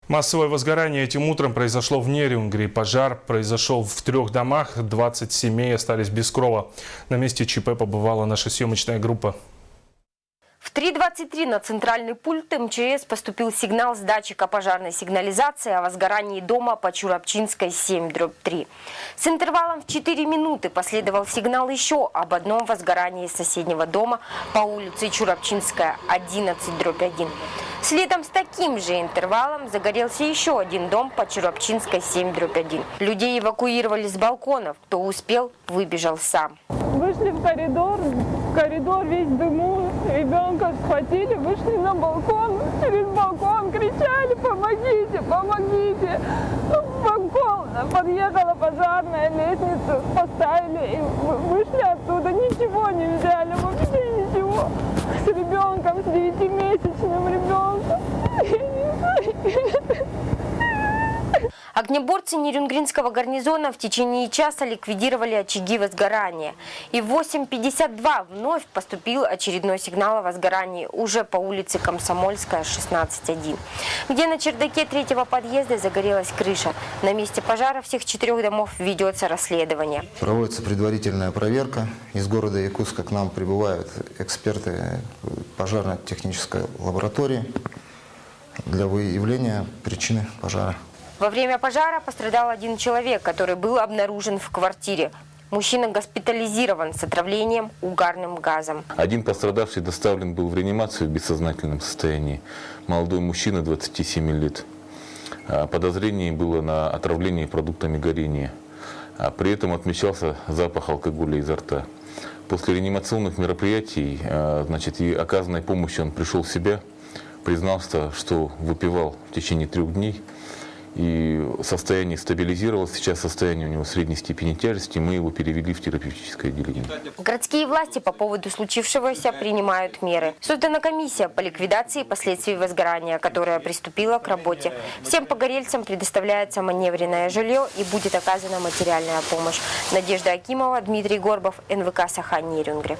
Массовое возгорание этим утром произошло в Нерюнгри. Пожар произошел в 3 домах, 20 семей остались без крова. На месте ЧП побывала наша съемочная группа. В 3:23 на центральный пульт МЧС поступил сигнал с датчика пожарной сигнализации о возгорании дома по Чурапчинской 7/3. С интервалом в 4 минуты последовал сигнал еще об одном возгорании соседнего дома по улице Чурапчинская 11/1. Следом с таким же интервалом загорелся еще один дом по Чурапчинской 7/1. Людей эвакуировали с балконов. Кто успел, выбежал сам. Вышли в коридор весь в дыму, ребенка схватили, вышли на балкон, через балкон кричали: помогите, помогите. В балкон подъехала пожарная, лестницу поставили и вышли оттуда, ничего не взяли, вообще ничего. С ребенком, с 9-месячным ребенком. Огнеборцы Нерюнгринского гарнизона в течение часа ликвидировали очаги возгорания. И в 8:52 вновь поступил очередной сигнал о возгорании уже по улице Комсомольская, 16/1, где на чердаке 3-го подъезда загорелась крыша. На месте пожара всех 4 домов ведется расследование. Проводится предварительная проверка. Из города Якутска к нам прибывают эксперты пожарно-технической лаборатории для выявления причины пожара. Во время пожара пострадал один человек, который был обнаружен в квартире. Мужчина госпитализирован с отравлением угарным газом. Один пострадавший доставлен был в реанимацию в бессознательном состоянии. Молодой мужчина, 27 лет. Подозрение было на отравление продуктами горения. При этом отмечался запах алкоголя изо рта. После реанимационных мероприятий и оказанной помощи он пришел в себя, признался, что выпивал в течение 3 дней. И состояние стабилизировалось. Сейчас состояние у него средней степени тяжести. Мы его перевели в терапевтическое отделение. Городские власти по поводу случившегося принимают меры. Создана комиссия по ликвидации последствий возгорания, которая приступила к работе. Всем погорельцам предоставляется маневренное жилье и будет оказана материальная помощь. Надежда Акимова, Дмитрий Горбов, НВК Саха, Нерюнгри.